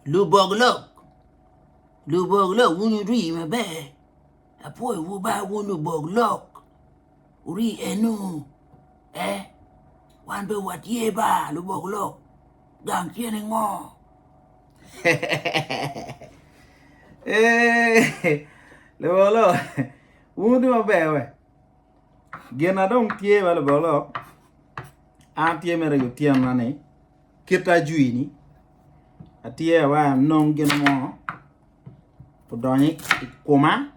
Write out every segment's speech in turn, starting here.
Ka-Bokolok. Ka-Bokolok, wunu ri me be. Apoy wo ba wunu Ka-Bokolok. Uri enu. Wan be wat ye ba Ka-Bokolok. Gang tiene ngo. Ka-Bokolok. Wunu ma be we. Gena dong tie ba Ka-Bokolok. Antie mere yo tie nane. Kita juini. Atie wa nong gen mo. Podoni koma.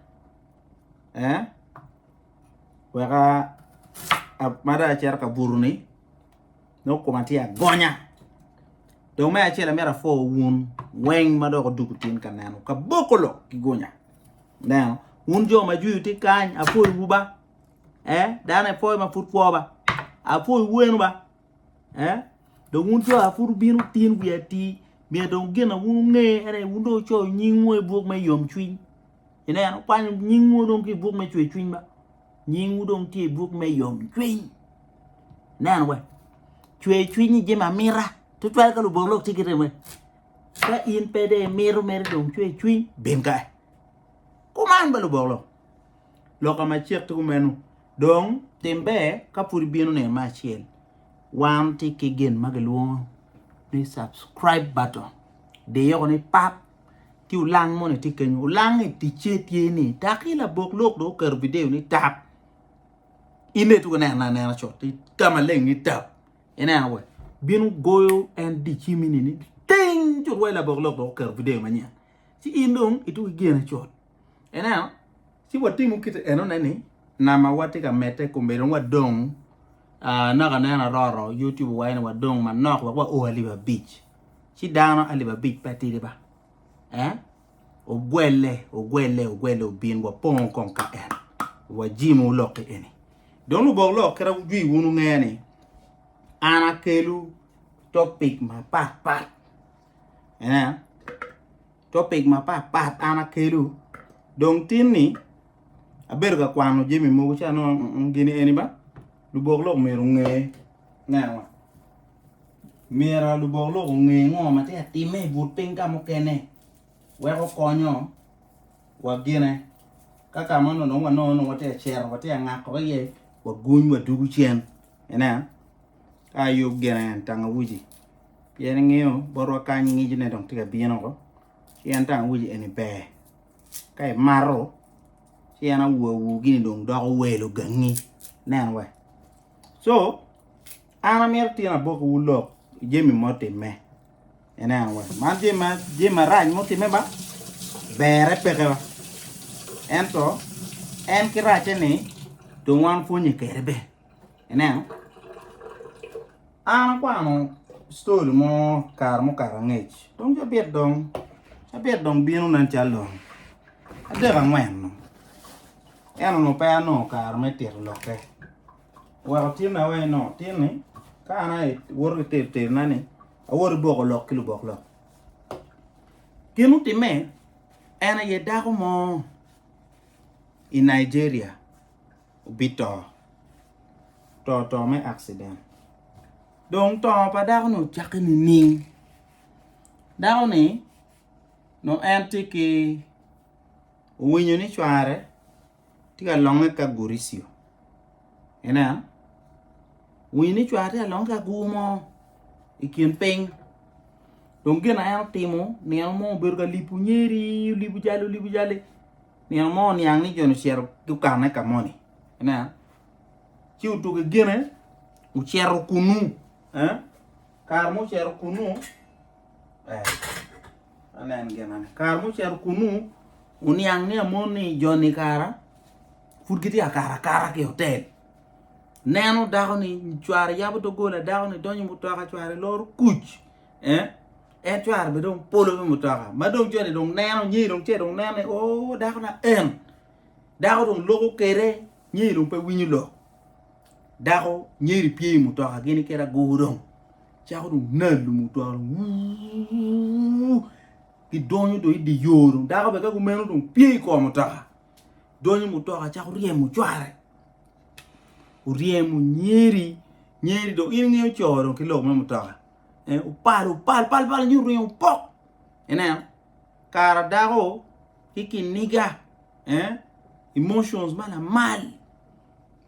Waka mada cer ka buruni. No koma tia gonya. Do me achela mera fo wun weng mado ko dukutin kanano. Ka-Bokolok ki gonya. Now, wun jo ma juyu ti kany apoy wuba. Dane foy ma fut foba. Apoy wenu ba. Do wun jo afuru binu tin wi ati. Mia dong gena wun nge ene wun do cho nying mo buk me yom chwin. Ene ano pan nying mo dong ki buk me chwe chwin ba. Nying mo dong ti buk me yom chwin. Nan we. Chwe chwin ni jema mira. Tutwa ka Ka-Bokolok tikire we. Ka in pede miro dong chwe chwin ben kai. Kuman ba Ka-Bokolok. Loka ma chek tu menu. Dong tembe ka puri binu ne ma chiel. Wan ti ki gen magaluong. Ni subscribe button. De yo ni pap. Ti ulang mo ni ti kenyo. Ulang ni ti chet ye ni. Taki Ka-Bokolok do ker video ni tap. Ine tu na shot. Ti kama leng ni tap. Ena we. Binu goyo and di chimini ni. Ting! Chut way Ka-Bokolok do ker video manya. Si indong itu igen shot. Ena si wati mo kita eno nani. Nama wati ka mete kumbero wa dong. Naka na roro YouTube wa wa dong man nok wa o aliba beach. Si dano aliba beach pati ba. Ogwele obin wa pon kon ka en. Wa jimu loke eni. Don Ka-Bokolok kera wi wunu ngene. Ana kelu topic ma pat. Topic ma pat ana kelu. Dong tini aberga kwano jemi mo cha no ngini eni ba. Ka-Bokolok meru nge. Nawa. Mera Ka-Bokolok nge ngo mate atime buteng ka mo kene. Wa ko konyo. Wa gine. Kaka mano no no wate cher wate ngako ye. Wa guny wa dugu chen. Ena. Ayo gine tanga wuji. Yene ngeo borwa kanyi ngiji ne dong tiga biyano ko. Yen tanga wuji eni be. Kai maro. Siena wu gini dong doko welo gangi. Nen we. So, ana merti na boko wulok jemi mote me. Ena we. Man jema rany mote me ba. Bere peke ba. Ento, en kirache ni, tungwan funye kerebe. Ena. Ana kwa mo story mo karangech. Tong jabiet dong binu nan chalong. Adega ngwen no. Eno no pa no kar meter loke. Wa tina we no tini kana wor te nani awor Ka-Bokolok ki Ka-Bokolok. Kinu time ena ye dago mo in Nigeria bito to me accident. Dong to pa dago no chakini ning. Dago ni no antiki winyo ni chware tika longe ka gurisio. Ena wini chware long ka gumo ikin peng. Dong gena el timo ni mo berga lipu nyeri lipu jale. Ni mo ni ang ni jono shero dukane ka moni. Ena chiu to ke gena u shero kunu. Karmo shero kunu. Anen gena. Karmo shero kunu uniang ni amoni joni kara. Furgiti akara ke hotel. Neno dago ni chware yabo to gola dago ni donyi mutaka chware lor kuch. Chware be dong polo be mutaka. Ma dong joni dong neno nyi dong che dong neno o dago na dago dong logo kere nyi dong pe winyu lo. Dago nyi pie mutaka gini kera go dong. Chago dong nalu mutaka. Ki donyi do di yoro. Dago be ka kumeno dong pie ko mutaka. Donyi mutaka chago riemu chware. Uriemu nyeri do ini ngeo choro ki lok me mutaka. Upal nyuru yung pok. enen kara dago kiniga emotions mala mal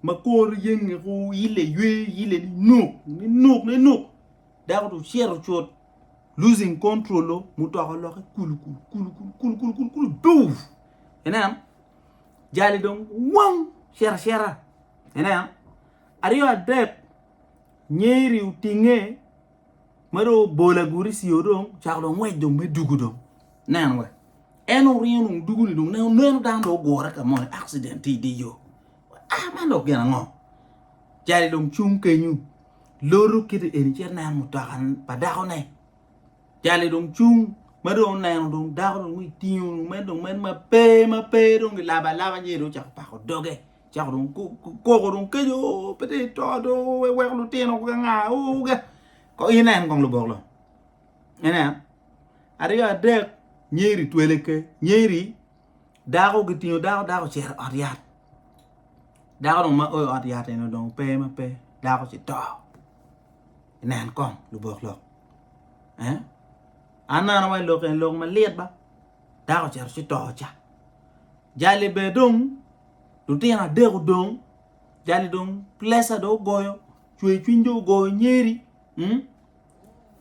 makor yeng ko yile yile ni nuk dago to share chot losing control mu to ko kul bouf enen jali don wang share enen ariyo adep nyeri utinge maro bola guri siodong chaklo ngwedong medugudong nan we eno rienu duguni dong neno dan do gora ka mo accident di yo man do gena ngo jali dong chung kenyu loru kiti en cher nan mutakan padako ne jali dong chung maro nan dong dago dong wi tiu men ma pe dong laba nyero chak pa ko doge chak dong ko dong kejo pete to do we lu teno ko nga o ga ko inen kong lu boglo enen ariya dek nyeri tweleke nyeri dago gitio dago cher ariat dago dong ma o ariat eno dong pe dago ci to enen kong lu boglo anana way lo ma liet ba dago cher ci to cha jali be dong lu tina dego dong jali dong plesa do goyo chwe chwindo go nyeri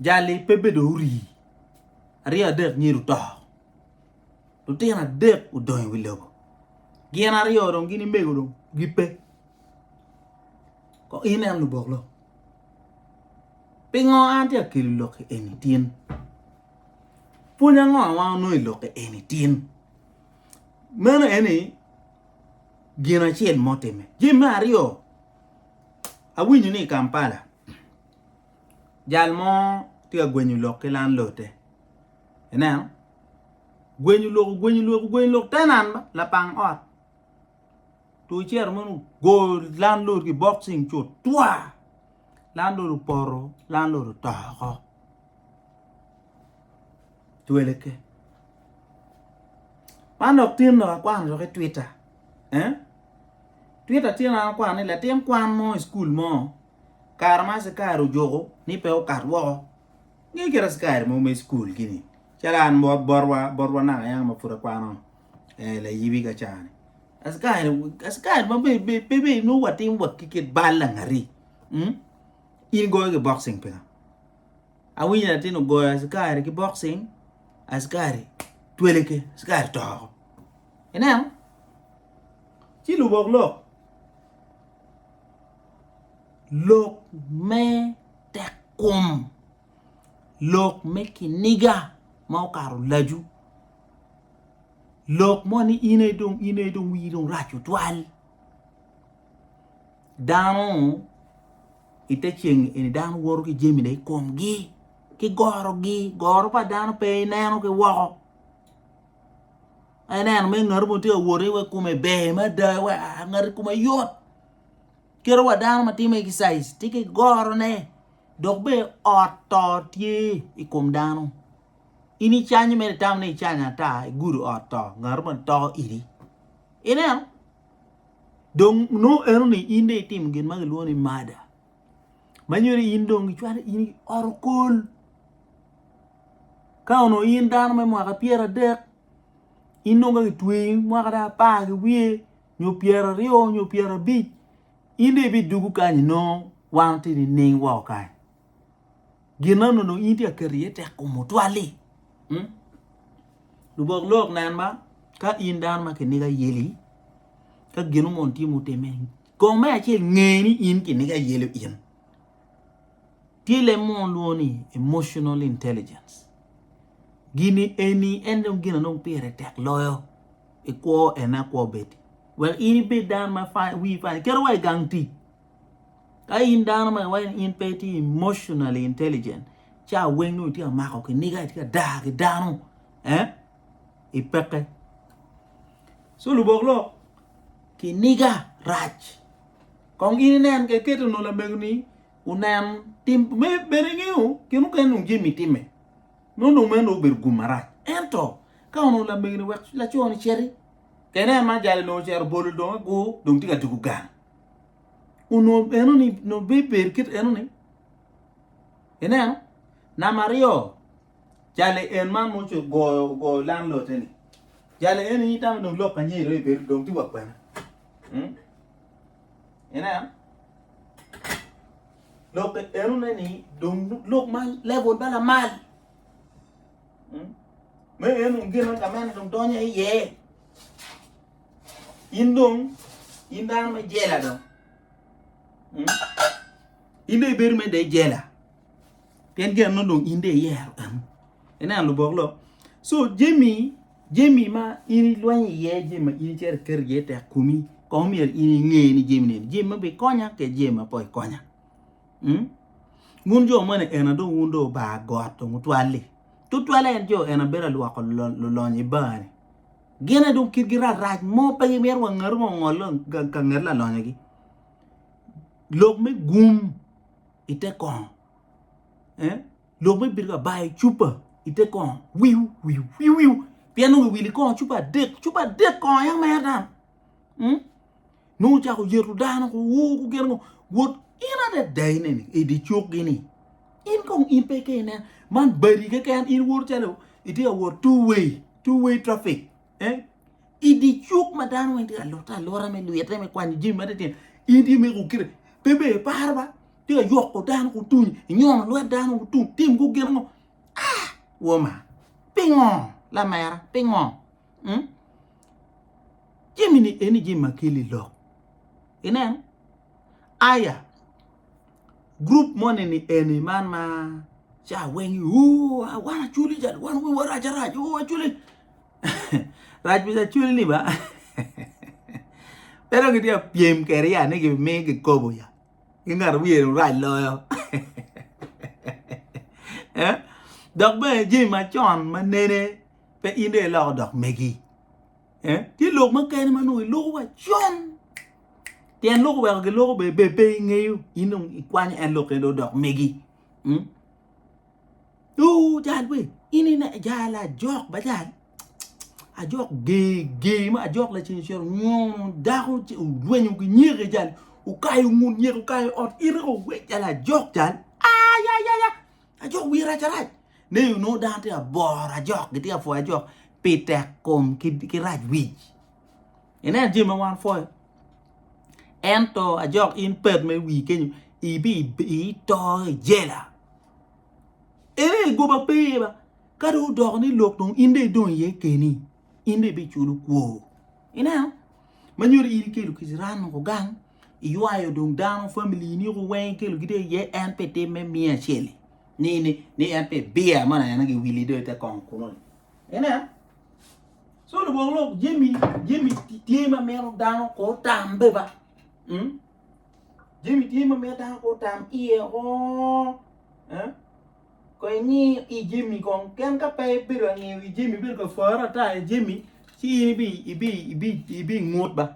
jali pebe do ri ariya dek nyiru to lu tina dek u doy wi lobo giena riyo dong gini mego dong gipe ko inen lu boglo pingo anti akili lo ke eni tien punya ngo wa no lo ke eni tien mena eni giena chel moteme jima riyo awinyu ni Kampala jalmo tiga gwenyu lo ke lan lote ena gwenyu lo tenan ba la pang ot tu cher monu go landlord ki boxing chot twa landlord poro landlord taho tueleke panok tin no kwan ro ke Twitter Twitter tin na kwan ni la tin kwan mo school mo karma se karo jogo ni pe o karwo ngi kera skar mo me school gini chalan borwa na yang ma fura kwano la yibi ga chane askar ma be no watin wat kiket bala ngari in go ge boxing pe awi na tin go askar ge boxing askar tweleke askar to enen chilu boglo lok me tekum lok me kiniga mau karo laju lok mo ni ine dong wi dong rachu twal dano ite cheng ini dano woro ki jemi dai kom ki goro pa dano pe neno ke wo enen me ngar mo te wore we kume be ma da we ngar kuma yot kero wa dano matime ki size tike goro ne dogbe ototie ikom dano ini chanyi mere tam ne chanya ta guru oto ngarban to iri ina dong no ero ni inde tim gen mag luoni mada manyori indong chwana ini orkol kauno in dan me mo ka piera dek inonga twi mo ka pa wie nyo piera rio nyo piera bi inde bi dugu kan no wanti ni ning wa kai ginano no india kariete ko motwali lu bok lok nan ba ka indan ma ke niga yeli ka ginu mon ti muteme ko ma che ngeni in ke niga yeli in ti le mon luoni emotional intelligence gini eni endom gina no pere tek loyo e ko ena ko beti well ini be dan ma fa wi fa kero wa gangti ka indan ma wa in peti emotionally intelligent cha wenu ti ma ko ke niga ti da ke dano ipeke so lu boglo kiniga raj kong ini nen ke keto no la megni unan tim me berengeu kinu kenu jimi time no meno bergumara ento ka ono la megni wek la choni cheri kene ma jale no cher bolu do go dum tiga tugu gan uno eno ni no be berkit eno ni enen na mario jale en man mo chu go landlord ni jale en ni tam dong lok kan yi re be dong ti wa pa ena lok en ni dong lok man level bala mal me en ngin ka man dong to nya ye indong indang me jela dong inde ber me de jela ten gen no dong inde yer ena lu bok lo so jemi ma ini loin ye jemi ini cher ker ye te kumi ko mi ini nge ni jemi be konya ke jemi poi konya ngun jo mane ena do wundo ba got to mutwali to twale jo ena bera lu ko lo ni bani gena do kirgira raj mo pe mer wa ngar mo ngol ka ngar la lo gi lok me gum ite kon lok me bir ga bai chupa ite kon wiu piano wili kon chupa dek kon yang merda no ja ko yeru dana ko wo ko ger ngo wot ina de day ne e di chok gini in kon in peke ne man bari ke kan in wor chalo ite a wor two way traffic e di chok madan wen ta lora me luete me kwani jim ma de idi me ko kire bebe parba ti yok ko dan ko tun nyon lo dan ko tun tim ko ger ngo woma pingon la mera pingon jimini eni jima keli lo enen aya group money ni eni man ma cha wen wana chuli jal wan wi wara jara chuli raj bisa chuli ni ba pero que dia piem keria ni que me que kobo ya ngar wi raj lo yo dok be jima chon ma nene pe inde lo dok megi ti lok ma ken ma nu lo wa chon tien lok wa ke lok be ngeyu inung ikwan en lok do dok megi tu jal we ini na jala jok ba jal a jok ge ma jok la chin cher da ko duenyu ki nyege jal u kayu mun nyege kayu ot ire ko we jala jok jal ya a jok wi ra jara ne you know dante a bor a jok giti a fo a jok pete kom ki raj wi ena jima wan fo ento a jok in pet me wi kenyu i to jela go ba pe ba ka do dog ni lok dong inde don ye keni inde be chulu ko ina manyuri iri kelu kiran ko gang iwayo dong down family ni ko wen kelu gide ye npt me mia chele ni np bia mana yana ge wili do te kon kuno ina so lo bolo jemi tiema mero down ko tambe ba jemi tiema mero down ko tam ie o ko ni i jemi kon ken ka pe biro ni i jemi bir ko fara ta jemi si ibi ngot ba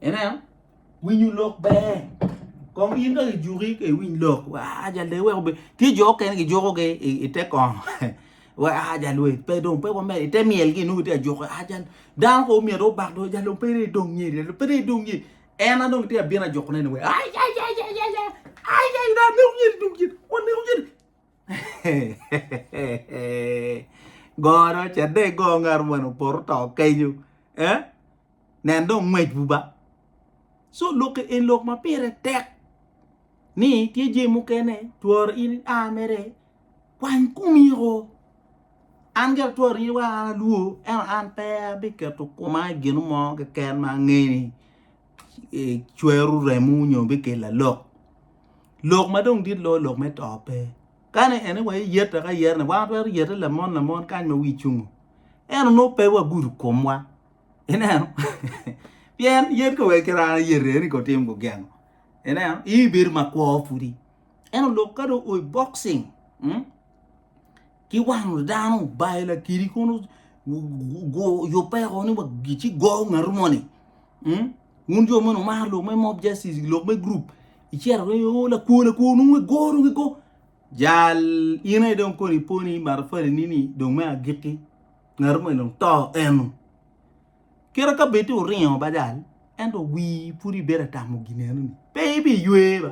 ena when you look back kon in ga juri ke win lok wa ja le we be ti jo ken ki jo ke ite kon wa ja lui pe dong pe wa me ite miel ki nu te jo a ja dan ko mi ro bak do ja lo pe re dong ni pe re dong ni ena dong te bi na jo ne we ai da no ni dong ni o ne o ni goro chade go ngar mano porto kayu nendo mej buba so look in look ma pere tek ni ti je mu kene tuor in amere kwan kumiro anger tuor yi wa luo an pe be ke to kuma ginu mo ke ken ma ngeni chweru remu nyo be ke la lok ma dong dit lo lok me tope kane ene wa yet ka yer na wa wer yet la mon kan me wi chung ene no pe wa guru komwa ene bien yer ko we kra yer ni ko tim go gang ene I bir ma ko furi ene lo ka do o boxing ki wan danu baila kiri kono go yo pe ko ni ba gichi go ngarmoni ngunjo mo no ma lo me mob justice lo me group ichera yo la ko no go jal ina don ko ni poni mar fari nini don ma giti ngar mo non to enu kera ka beti o rion badal endo wi puri bera tamu ginenu baby yue ba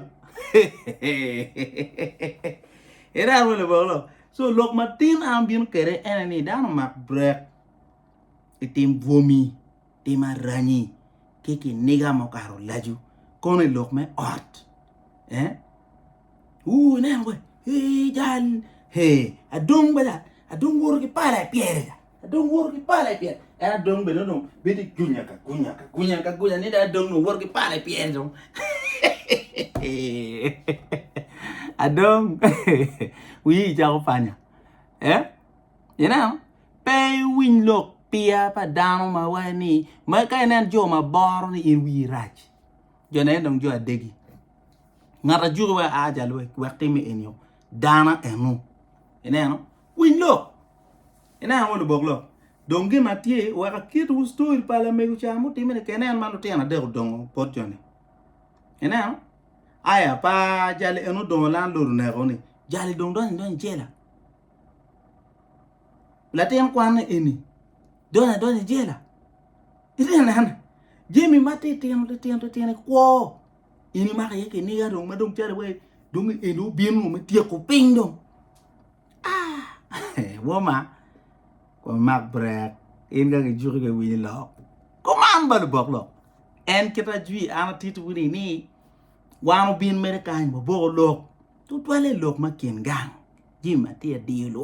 era wala bolo So lok matin ambien kere enani dan mak brek. Itim bwomi, tim arani, kiki niga mo karo laju. Kone lok me art. Ne we. Hey jal. Hey, adung bada. Adung wor ki pala piere. Adung wor ki pala piere. Adung beno no. Bedi gunya ka ni da adung no wor ki pala piere dong. Adung. Wi jago panya. You know? Pay win look. Pia pa down ma wani ma kay nan jo ma bor ni in wi raj jo ne dong jo adegi ngara ju wa ajal we waxti mi en yo dana enu ene no win lo ena wonu boglo dongi matie wa ka kit wu story pala me ku chamu timene kenen manu tena de dong pot jone ene no aya pa jale enu don lan lor ne roni jale don jela la ten kwan eni dona jela ite nan jemi mate tiang ko ini maka yake ni ga dong madong chare we dong enu bienu me tie ko ping dong woma ko mak brek in ga juri ga wi lo ko man ba bok lo en kita jui ana titu wini ni wanu bin mere kan bo lo tu toile lo ma ken gang jima tie di lo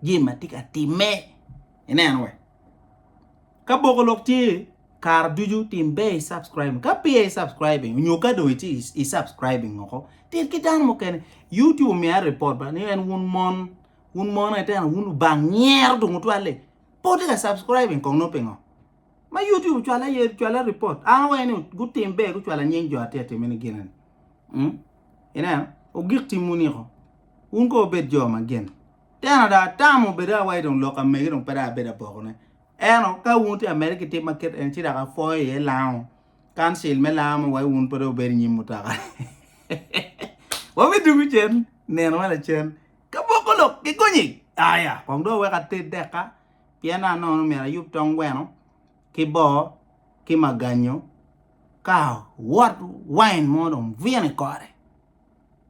jima tika time enen we Ka-Bokolok ti kar duju timbe subscribe ka pa subscribing nyoka do it is subscribing ko ti kitan mo ken YouTube me report ba ni en un mon eten un bangier do mutwale pode ka subscribing ko no pengo ma YouTube chwala report we ni good timbe ko chwala nyen jo atete men genan ena o gikti muni ko un ko bet jo ma gen tena da tamo beda wai don loka me don para beda bokone eno ka wunti America te market en tira ka foye lao cancel me la mo wai wun podo ber nyim mutaka wa me dugu chen nen wala chen Ka-Bokolok ki konyi aya kong do we ka te deka piana no me yup tong weno ki bo ki maganyo ka what wine mo don viene kore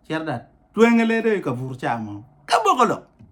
cerda twengele de ka furcha mo Ka-Bokolok